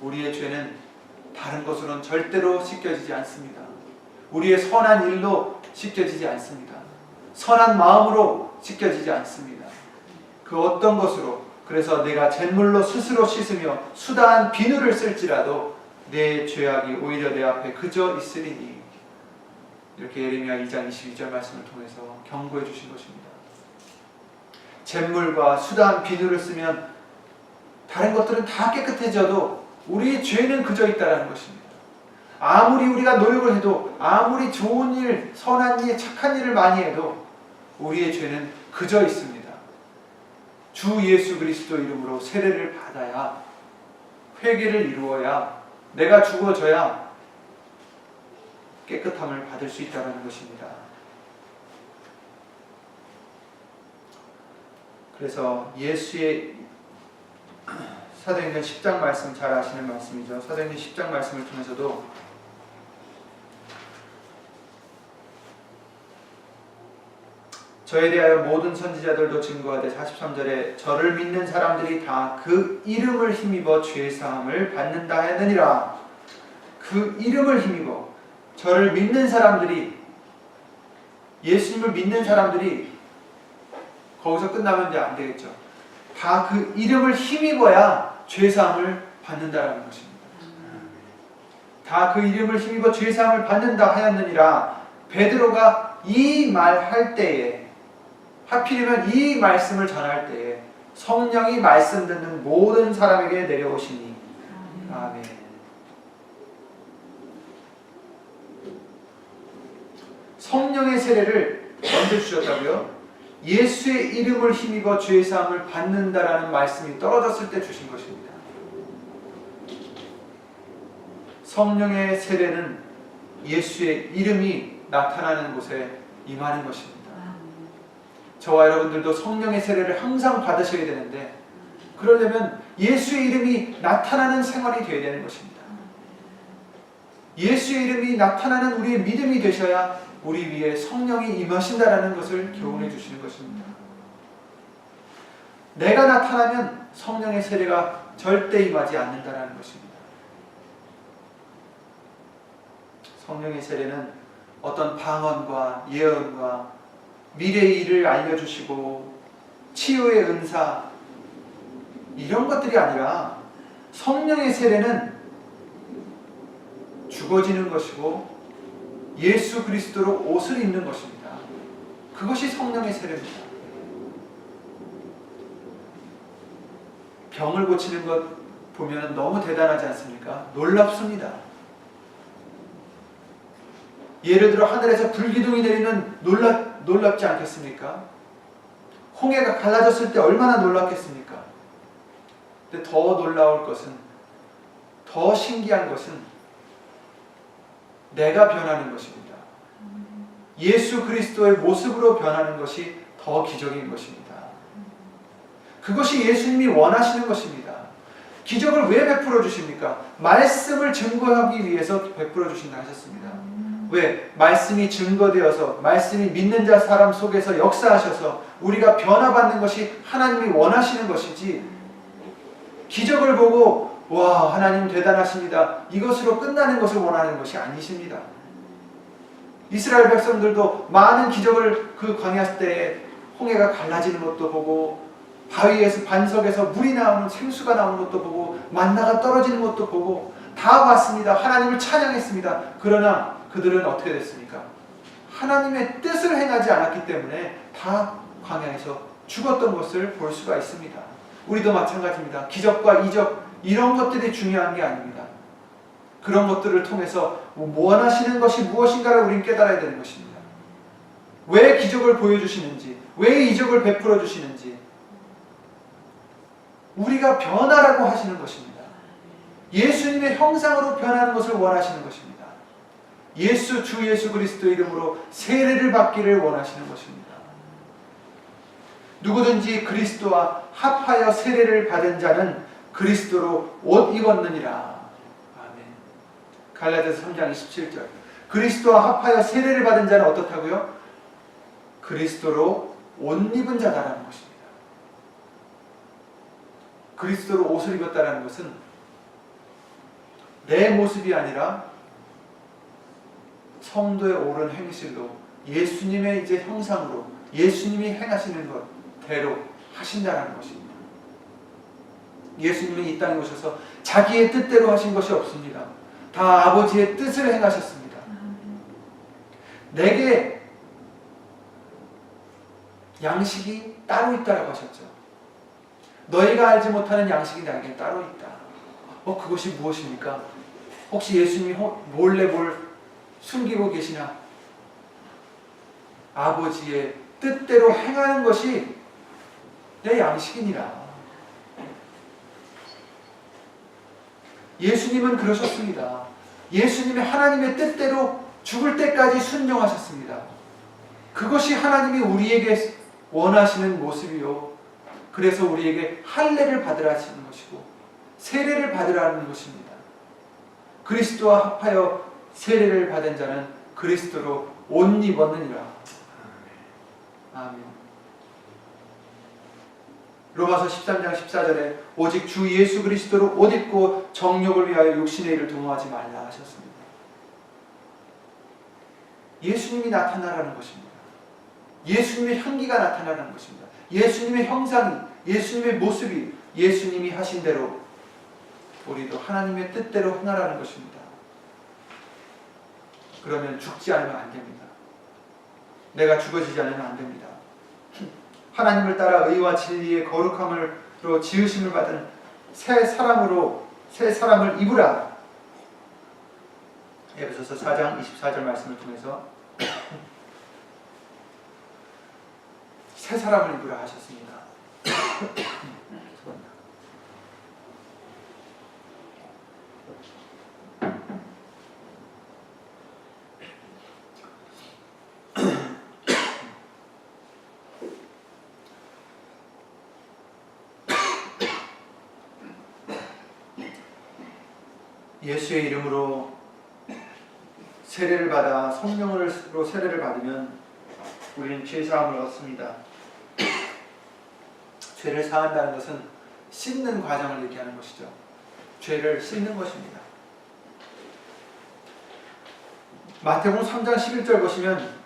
우리의 죄는 다른 것으로는 절대로 씻겨지지 않습니다. 우리의 선한 일로 씻겨지지 않습니다. 선한 마음으로 씻겨지지 않습니다. 그 어떤 것으로, 그래서 내가 잿물로 스스로 씻으며 수다한 비누를 쓸지라도 내 죄악이 오히려 내 앞에 그저 있으리니, 이렇게 예레미야 2장 22절 말씀을 통해서 경고해 주신 것입니다. 잿물과 수다한 비누를 쓰면 다른 것들은 다 깨끗해져도 우리의 죄는 그저 있다는 것입니다. 아무리 우리가 노력을 해도, 아무리 좋은 일, 선한 일, 착한 일을 많이 해도 우리의 죄는 그저 있습니다. 주 예수 그리스도 이름으로 세례를 받아야, 회개를 이루어야, 내가 죽어져야 깨끗함을 받을 수 있다는 것입니다. 그래서 예수의 사도행전 10장 말씀 잘 아시는 말씀이죠. 사도행전 10장 말씀을 통해서도 저에 대하여 모든 선지자들도 증거하되 43절에 저를 믿는 사람들이 다 그 이름을 힘입어 죄사함을 받는다 하느니라. 그 이름을 힘입어, 저를 믿는 사람들이, 예수님을 믿는 사람들이, 거기서 끝나면 이제 안 되겠죠. 다 그 이름을 힘입어야 죄사함을 받는다라는 것입니다. 다 그 이름을 힘입어 죄사함을 받는다 하였느니라. 베드로가 이 말 할 때에, 하필이면 이 말씀을 전할 때에 성령이 말씀 듣는 모든 사람에게 내려오시니. 아멘. 성령의 세례를 언제 주셨다고요? 예수의 이름을 힘입어 죄사함을 받는다라는 말씀이 떨어졌을 때 주신 것입니다. 성령의 세례는 예수의 이름이 나타나는 곳에 임하는 것입니다. 저와 여러분들도 성령의 세례를 항상 받으셔야 되는데, 그러려면 예수의 이름이 나타나는 생활이 되어야 되는 것입니다. 예수의 이름이 나타나는 우리의 믿음이 되셔야 우리 위에 성령이 임하신다라는 것을 교훈해 주시는 것입니다. 내가 나타나면 성령의 세례가 절대 임하지 않는다라는 것입니다. 성령의 세례는 어떤 방언과 예언과 미래의 일을 알려주시고 치유의 은사, 이런 것들이 아니라 성령의 세례는 죽어지는 것이고 예수 그리스도로 옷을 입는 것입니다. 그것이 성령의 세례입니다. 병을 고치는 것 보면 너무 대단하지 않습니까? 놀랍습니다. 예를 들어 하늘에서 불기둥이 내리는 놀랍지 않겠습니까? 홍해가 갈라졌을 때 얼마나 놀랍겠습니까? 근데 더 놀라울 것은, 더 신기한 것은 내가 변하는 것입니다. 예수 그리스도의 모습으로 변하는 것이 더 기적인 것입니다. 그것이 예수님이 원하시는 것입니다. 기적을 왜 베풀어 주십니까? 말씀을 증거하기 위해서 베풀어 주신다 하셨습니다. 왜? 말씀이 증거되어서, 말씀이 믿는 자 사람 속에서 역사하셔서 우리가 변화받는 것이 하나님이 원하시는 것이지, 기적을 보고 와 하나님 대단하십니다, 이것으로 끝나는 것을 원하는 것이 아니십니다. 이스라엘 백성들도 많은 기적을 그 광야 때에 홍해가 갈라지는 것도 보고, 바위에서 반석에서 물이 나오는, 생수가 나오는 것도 보고, 만나가 떨어지는 것도 보고 다 봤습니다. 하나님을 찬양했습니다. 그러나 그들은 어떻게 됐습니까? 하나님의 뜻을 행하지 않았기 때문에 다 광야에서 죽었던 것을 볼 수가 있습니다. 우리도 마찬가지입니다. 기적과 이적, 이런 것들이 중요한 게 아닙니다. 그런 것들을 통해서 원하시는 것이 무엇인가를 우리는 깨달아야 되는 것입니다. 왜 기적을 보여주시는지, 왜 이적을 베풀어 주시는지, 우리가 변하라고 하시는 것입니다. 예수님의 형상으로 변하는 것을 원하시는 것입니다. 주 예수 그리스도 이름으로 세례를 받기를 원하시는 것입니다. 누구든지 그리스도와 합하여 세례를 받은 자는 그리스도로 옷 입었느니라. 아멘. 갈라디아서 3장 27절. 그리스도와 합하여 세례를 받은 자는 어떻다고요? 그리스도로 옷 입은 자다라는 것입니다. 그리스도로 옷을 입었다라는 것은 내 모습이 아니라 성도의 옳은 행실로 예수님의 이제 형상으로 예수님이 행하시는 것대로 하신다라는 것입니다. 예수님이 이 땅에 오셔서 자기의 뜻대로 하신 것이 없습니다. 다 아버지의 뜻을 행하셨습니다. 내게 양식이 따로 있다라고 하셨죠. 너희가 알지 못하는 양식이 나에게 따로 있다. 그것이 무엇입니까? 혹시 예수님이 몰래 뭘 숨기고 계시나? 아버지의 뜻대로 행하는 것이 내 양식이니라. 예수님은 그러셨습니다. 예수님이 하나님의 뜻대로 죽을 때까지 순종하셨습니다. 그것이 하나님이 우리에게 원하시는 모습이요. 그래서 우리에게 할례를 받으라 하시는 것이고 세례를 받으라는 것입니다. 그리스도와 합하여 세례를 받은 자는 그리스도로 옷 입었느니라. 아멘. 로마서 13장 14절에 오직 주 예수 그리스도로 옷 입고 정욕을 위하여 육신의 일을 도모하지 말라 하셨습니다. 예수님이 나타나라는 것입니다. 예수님의 향기가 나타나라는 것입니다. 예수님의 형상이, 예수님의 모습이 예수님이 하신 대로 우리도 하나님의 뜻대로 행하라는 것입니다. 그러면 죽지 않으면 안 됩니다. 내가 죽어지지 않으면 안 됩니다. 하나님을 따라 의와 진리의 거룩함으로 지으심을 받은 새 사람을 입으라. 에베소서 4장 24절 말씀을 통해서 새 사람을 입으라 하셨습니다. 예수의 이름으로 세례를 받아 성령으로 세례를 받으면 우리는 죄 사함을 얻습니다. 죄를 사한다는 것은 씻는 과정을 얘기하는 것이죠. 죄를 씻는 것입니다. 마태복음 3장 11절 보시면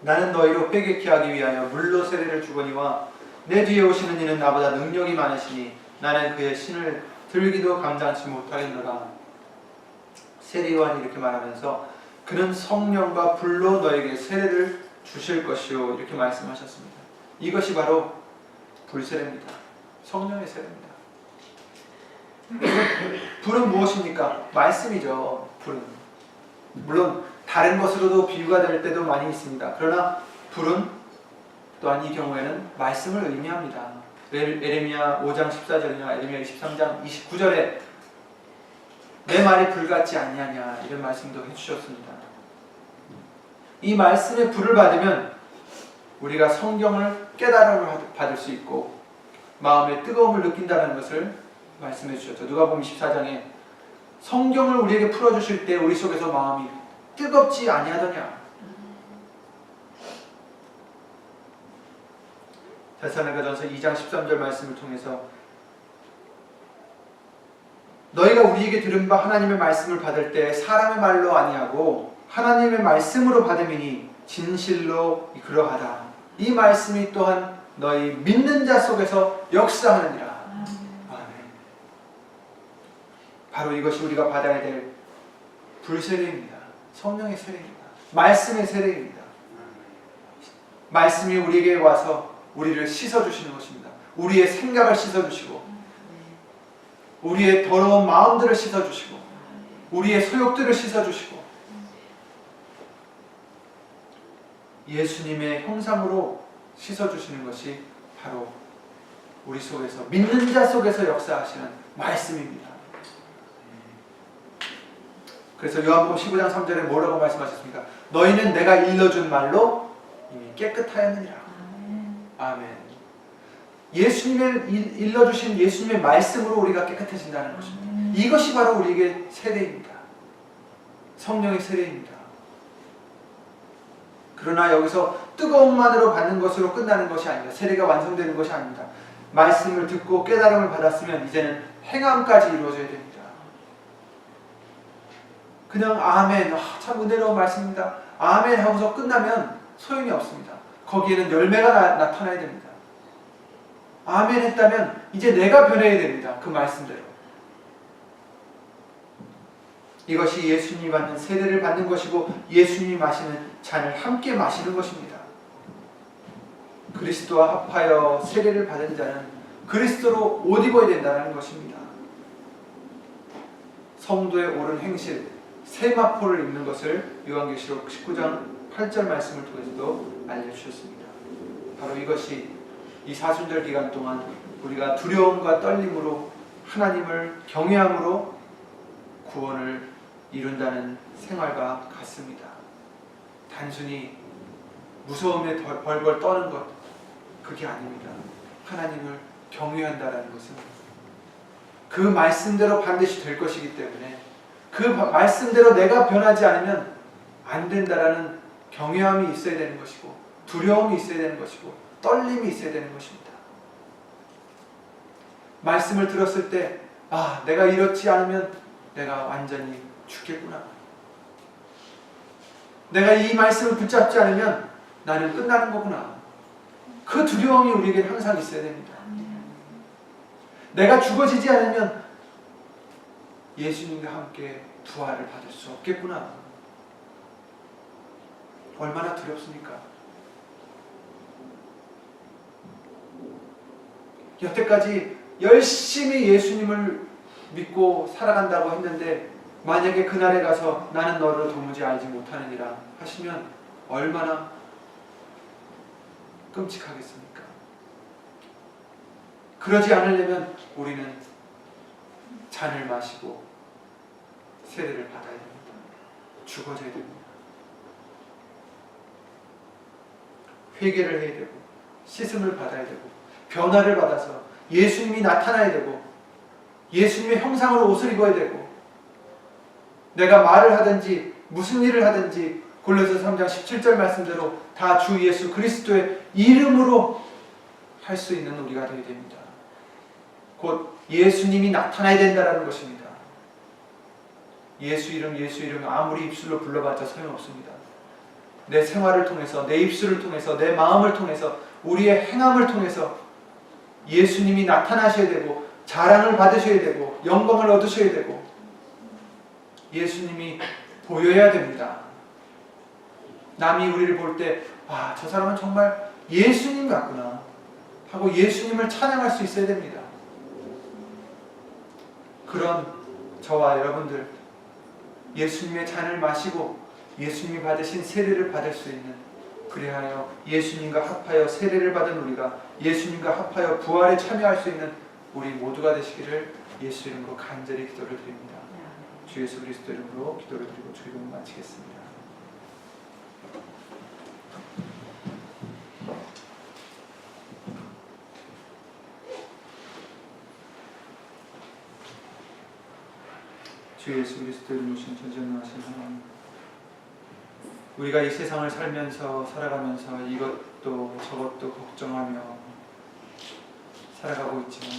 나는 너희로 회개케 하기 위하여 물로 세례를 주거니와 내 뒤에 오시는 이는 나보다 능력이 많으시니 나는 그의 신을 들기도 감당치 못하겠노라. 세례요한이 이렇게 말하면서 그는 성령과 불로 너에게 세례를 주실 것이요 이렇게 말씀하셨습니다. 이것이 바로 불세례입니다. 성령의 세례입니다. 불은 무엇입니까? 말씀이죠. 불은 물론 다른 것으로도 비유가 될 때도 많이 있습니다. 그러나 불은 또한 이 경우에는 말씀을 의미합니다. 에레미야 5장 14절이나 에레미야 23장 29절에 내 말이 불같지 않냐냐 이런 말씀도 해주셨습니다. 이 말씀의 불을 받으면 우리가 성경을 깨달음을 받을 수 있고 마음의 뜨거움을 느낀다는 것을 말씀해 주셨죠. 누가복음 24장에 성경을 우리에게 풀어주실 때 우리 속에서 마음이 뜨겁지 아니하더냐. 데살로니가전서 2장 13절 말씀을 통해서 너희가 우리에게 들은 바 하나님의 말씀을 받을 때 사람의 말로 아니하고 하나님의 말씀으로 받음이니 진실로 그러하다. 이 말씀이 또한 너희 믿는 자 속에서 역사하느니라. 아멘. 바로 이것이 우리가 받아야 될 불세례입니다. 성령의 세례입니다. 말씀의 세례입니다. 말씀이 우리에게 와서 우리를 씻어주시는 것입니다. 우리의 생각을 씻어주시고 우리의 더러운 마음들을 씻어주시고 우리의 소욕들을 씻어주시고 예수님의 형상으로 씻어주시는 것이 바로 우리 속에서 믿는 자 속에서 역사하시는 말씀입니다. 그래서 요한복음 15장 3절에 뭐라고 말씀하셨습니까? 너희는 내가 일러준 말로 이미 깨끗하였느니라. 아멘. 예수님을 일러주신 예수님의 말씀으로 우리가 깨끗해진다는 것입니다. 이것이 바로 우리에게 세례입니다. 성령의 세례입니다. 그러나 여기서 뜨거움만으로 받는 것으로 끝나는 것이 아닙니다. 세례가 완성되는 것이 아닙니다. 말씀을 듣고 깨달음을 받았으면 이제는 행함까지 이루어져야 됩니다. 그냥 아멘, 참 은혜로운 말씀입니다, 아멘 하고서 끝나면 소용이 없습니다. 거기에는 열매가 나타나야 됩니다. 아멘 했다면 이제 내가 변해야 됩니다. 그 말씀대로. 이것이 예수님이 받는 세례를 받는 것이고 예수님이 마시는 잔을 함께 마시는 것입니다. 그리스도와 합하여 세례를 받은 자는 그리스도로 옷 입어야 된다는 것입니다. 성도의 옳은 행실, 세마포를 입는 것을 요한계시록 19장 8절 말씀을 통해서도 알려주셨습니다. 바로 이것이 이 사순절 기간 동안 우리가 두려움과 떨림으로 하나님을 경외함으로 구원을 이룬다는 생활과 같습니다. 단순히 무서움에 벌벌 떠는 것, 그게 아닙니다. 하나님을 경외한다는 것은 그 말씀대로 반드시 될 것이기 때문에 그 말씀대로 내가 변하지 않으면 안 된다라는 경외함이 있어야 되는 것이고 두려움이 있어야 되는 것이고 떨림이 있어야 되는 것입니다. 말씀을 들었을 때 내가 이렇지 않으면 내가 완전히 죽겠구나. 내가 이 말씀을 붙잡지 않으면 나는 끝나는 거구나. 그 두려움이 우리에게 항상 있어야 됩니다. 내가 죽어지지 않으면 예수님과 함께 부활을 받을 수 없겠구나. 얼마나 두렵습니까? 여태까지 열심히 예수님을 믿고 살아간다고 했는데 만약에 그날에 가서 나는 너를 도무지 알지 못하느니라 하시면 얼마나 끔찍하겠습니까? 그러지 않으려면 우리는 잔을 마시고 세례를 받아야 됩니다. 죽어져야 됩니다. 회개를 해야 되고 씻음을 받아야 되고 변화를 받아서 예수님이 나타나야 되고 예수님의 형상으로 옷을 입어야 되고 내가 말을 하든지 무슨 일을 하든지 골로새 3장 17절 말씀대로 다 주 예수 그리스도의 이름으로 할 수 있는 우리가 되어야 됩니다. 곧 예수님이 나타나야 된다는 것입니다. 예수 이름 아무리 입술로 불러봤자 소용없습니다. 내 생활을 통해서 내 입술을 통해서 내 마음을 통해서 우리의 행함을 통해서 예수님이 나타나셔야 되고 자랑을 받으셔야 되고 영광을 얻으셔야 되고 예수님이 보여야 됩니다. 남이 우리를 볼 때 저 사람은 정말 예수님 같구나 하고 예수님을 찬양할 수 있어야 됩니다. 그런 저와 여러분들 예수님의 잔을 마시고 예수님이 받으신 세례를 받을 수 있는, 그리하여 예수님과 합하여 세례를 받은 우리가 예수님과 합하여 부활에 참여할 수 있는 우리 모두가 되시기를 예수 이름으로 간절히 기도를 드립니다. 주 예수 그리스도 이름으로 기도를 드리고 주기도를 마치겠습니다. 주 예수 그리스도를 모신 전지전능하신 하나님, 우리가 이 세상을 살아가면서 이것도 저것도 걱정하며 살아가고 있지만,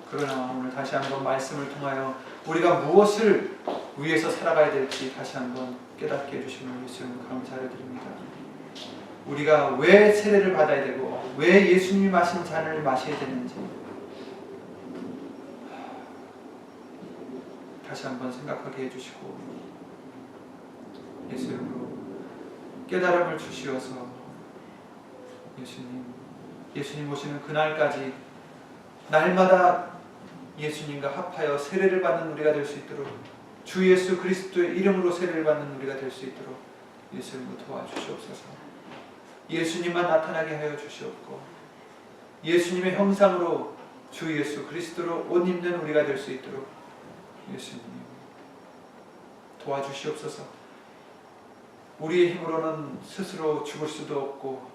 그러나 오늘 다시 한번 말씀을 통하여 우리가 무엇을 위해서 살아가야 될지 다시 한번 깨닫게 해주시면 예수님 감사를 드립니다. 우리가 왜 세례를 받아야 되고 왜 예수님이 마신 잔을 마셔야 되는지 다시 한번 생각하게 해주시고 예수 이름으로 깨달음을 주시어서 예수님 오시는 그날까지 날마다 예수님과 합하여 세례를 받는 우리가 될 수 있도록, 주 예수 그리스도의 이름으로 세례를 받는 우리가 될 수 있도록 예수 이름으로 도와주시옵소서. 예수님만 나타나게 하여 주시옵고 예수님의 형상으로 주 예수 그리스도로 옷 입는 우리가 될 수 있도록 예수님 도와주시옵소서. 우리의 힘으로는 스스로 죽을 수도 없고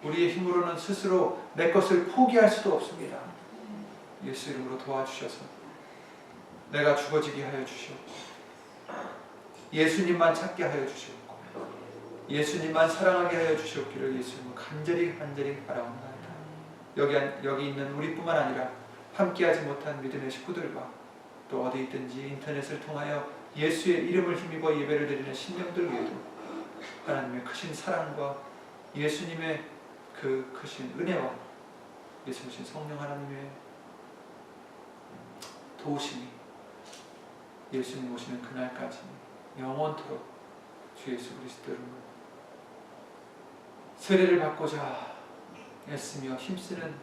우리의 힘으로는 스스로 내 것을 포기할 수도 없습니다. 예수 이름으로 도와주셔서 내가 죽어지게 하여 주시옵고, 예수님만 찾게 하여 주시옵고, 예수님만 사랑하게 하여 주시옵기를 예수 이름으로 간절히 바라옵나이다. 여기 있는 우리뿐만 아니라 함께하지 못한 믿음의 식구들과 또 어디 있든지 인터넷을 통하여 예수의 이름을 힘입어 예배를 드리는 신령들 위에도 하나님의 크신 사랑과 예수님의 그 크신 은혜와 예수님 성령 하나님의 도우심이 예수님 오시는 그날까지 영원토록 주 예수 그리스도 이름으로 세례를 받고자 애쓰며 힘쓰는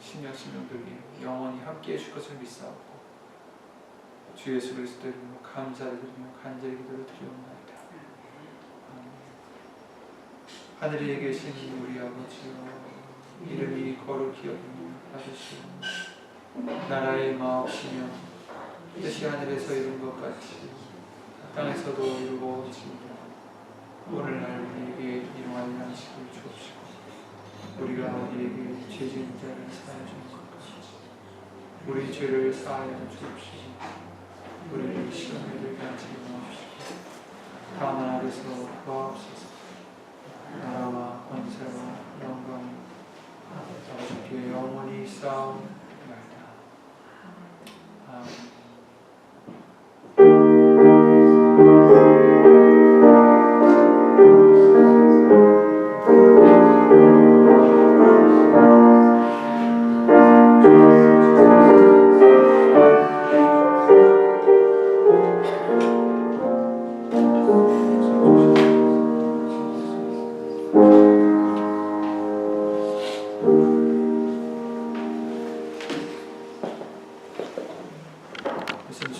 신령들 위해 영원히 함께해 줄 것을 믿사옵고 주 예수 그리스도 이름으로 감사를 드리며 간절히 기도를 드리옵나이다. 하늘에 계신 우리 아버지여, 이름이 거룩히 여김을 받으시오. 나라의 마옵시며 뜻이 하늘에서 이룬 것 같이 땅에서도 이루어지이다. 오늘날 우리에게 일용할 양식을 주옵시고, 우리가 우리에게 죄 지은 자를 사하여 주는 것 같이 우리 죄를 사하여 주옵시고, 우리를 시험에 들게 하지 마옵시고, 다만 아래서 구하옵소서. 나라와 권세와 영광이 아버지께 영원히 쌓아오며